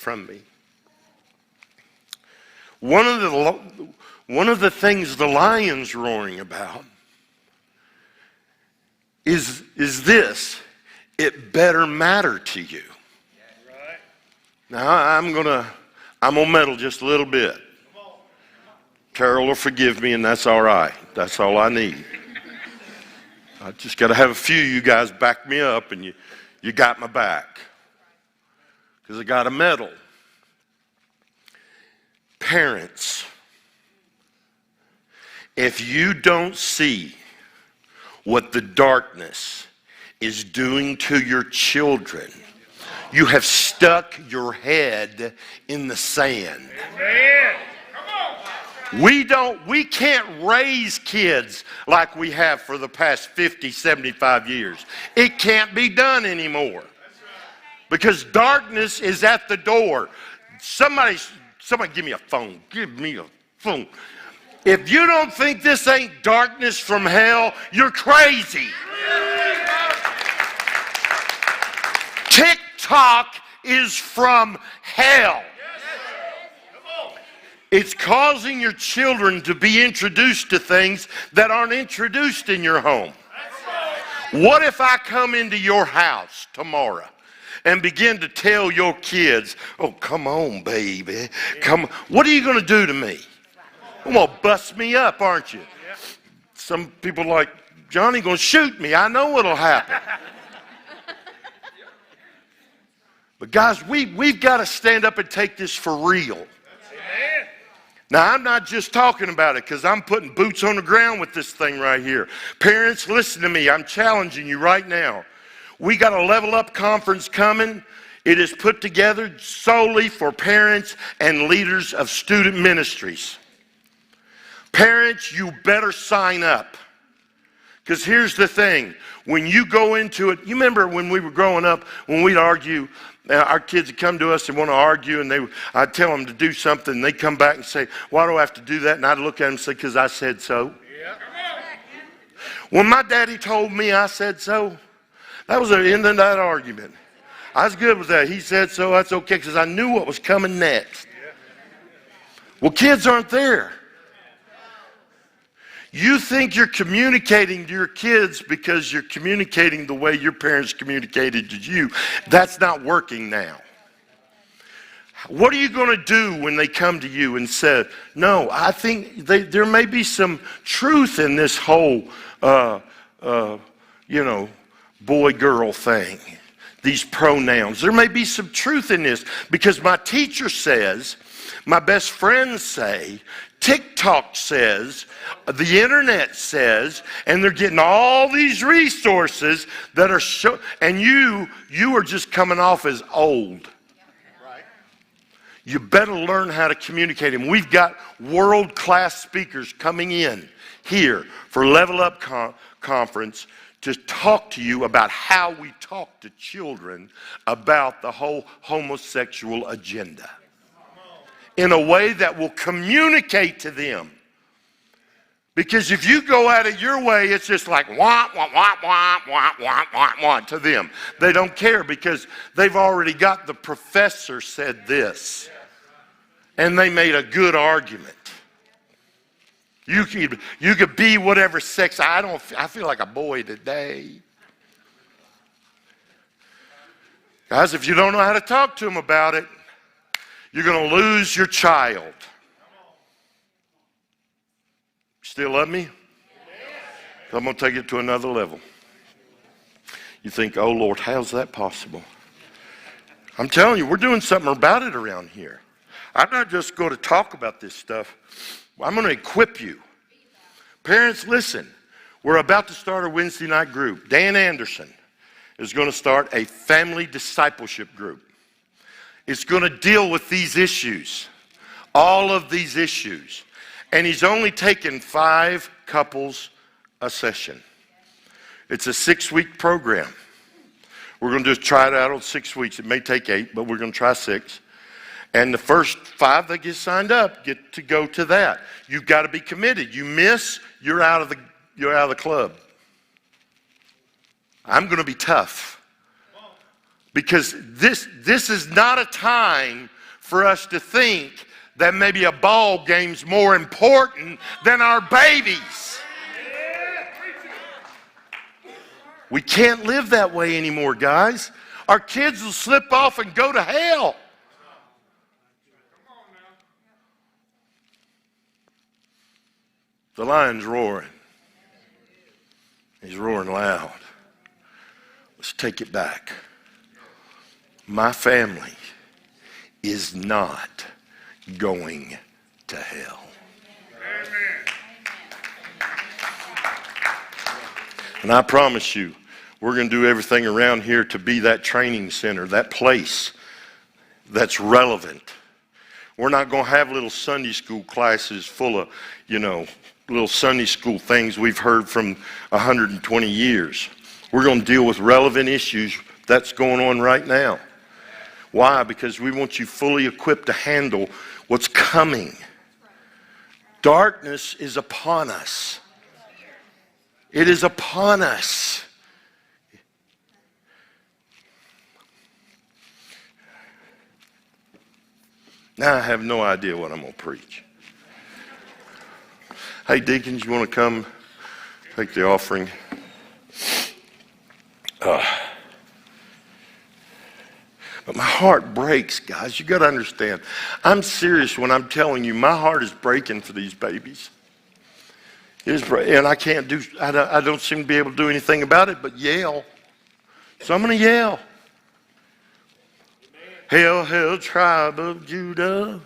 from me. One of the things the lion's roaring about is this: it better matter to you. Now I'm gonna meddle just a little bit. Carol will forgive me, and that's all right. That's all I need. I just got to have a few of you guys back me up, and you got my back, because I got to meddle. Parents, if you don't see what the darkness is doing to your children, you have stuck your head in the sand. Amen. We can't raise kids like we have for the past 50, 75 years. It can't be done anymore. Because darkness is at the door. Somebody give me a phone. Give me a phone. If you don't think this ain't darkness from hell, you're crazy. TikTok is from hell. It's causing your children to be introduced to things that aren't introduced in your home. What if I come into your house tomorrow and begin to tell your kids, oh, come on, baby. Come. What are you going to do to me? You're going to bust me up, aren't you? Some people like, Johnny going to shoot me. I know what'll happen. But guys, we've got to stand up and take this for real. Now, I'm not just talking about it because I'm putting boots on the ground with this thing right here. Parents, listen to me. I'm challenging you right now. We got a Level Up conference coming. It is put together solely for parents and leaders of student ministries. Parents, you better sign up. Because here's the thing. When you go into it, you remember when we were growing up, when we'd argue, our kids would come to us and want to argue, and I'd tell them to do something, and they'd come back and say, why do I have to do that? And I'd look at them and say, because I said so. Yeah. When my daddy told me I said so, that was the end of that argument. I was good with that. He said so, that's okay, because I knew what was coming next. Well, kids aren't there. You think you're communicating to your kids because you're communicating the way your parents communicated to you. That's not working now. What are you going to do when they come to you and say, no, I think there may be some truth in this whole, boy-girl thing, these pronouns. There may be some truth in this because my teacher says, my best friends say, TikTok says, the internet says, and they're getting all these resources that are and you are just coming off as old. Right. You better learn how to communicate. And we've got world-class speakers coming in here for Level Up Conference to talk to you about how we talk to children about the whole homosexual agenda in a way that will communicate to them. Because if you go at it your way, it's just like wah, wah, wah, wah, wah, wah, wah, wah to them. They don't care because they've already got the professor said this. And they made a good argument. You could be whatever sex. I feel like a boy today. Guys, if you don't know how to talk to them about it, you're going to lose your child. Still love me? I'm going to take it to another level. You think, oh Lord, how's that possible? I'm telling you, we're doing something about it around here. I'm not just going to talk about this stuff. I'm going to equip you. Parents, listen. We're about to start a Wednesday night group. Dan Anderson is going to start a family discipleship group. It's going to deal with these issues, all of these issues. And he's only taken 5 couples a session. It's a 6-week program. We're going to just try it out on 6 weeks. It may take 8, but we're going to try 6. And the first 5 that get signed up get to go to that. You've got to be committed. You miss, you're out of the club. I'm going to be tough. Because this is not a time for us to think that maybe a ball game's more important than our babies. We can't live that way anymore, guys. Our kids will slip off and go to hell. The lion's roaring. He's roaring loud. Let's take it back. My family is not going to hell. And I promise you, we're going to do everything around here to be that training center, that place that's relevant. We're not going to have little Sunday school classes full of, little Sunday school things we've heard from 120 years. We're going to deal with relevant issues that's going on right now. Why? Because we want you fully equipped to handle what's coming. Darkness is upon us. It is upon us. Now I have no idea what I'm going to preach. Hey, deacons, you want to come take the offering? But my heart breaks, guys. You got to understand. I'm serious when I'm telling you my heart is breaking for these babies. And I don't seem to be able to do anything about it but yell. So I'm going to yell. Hail, hail, tribe of Judah.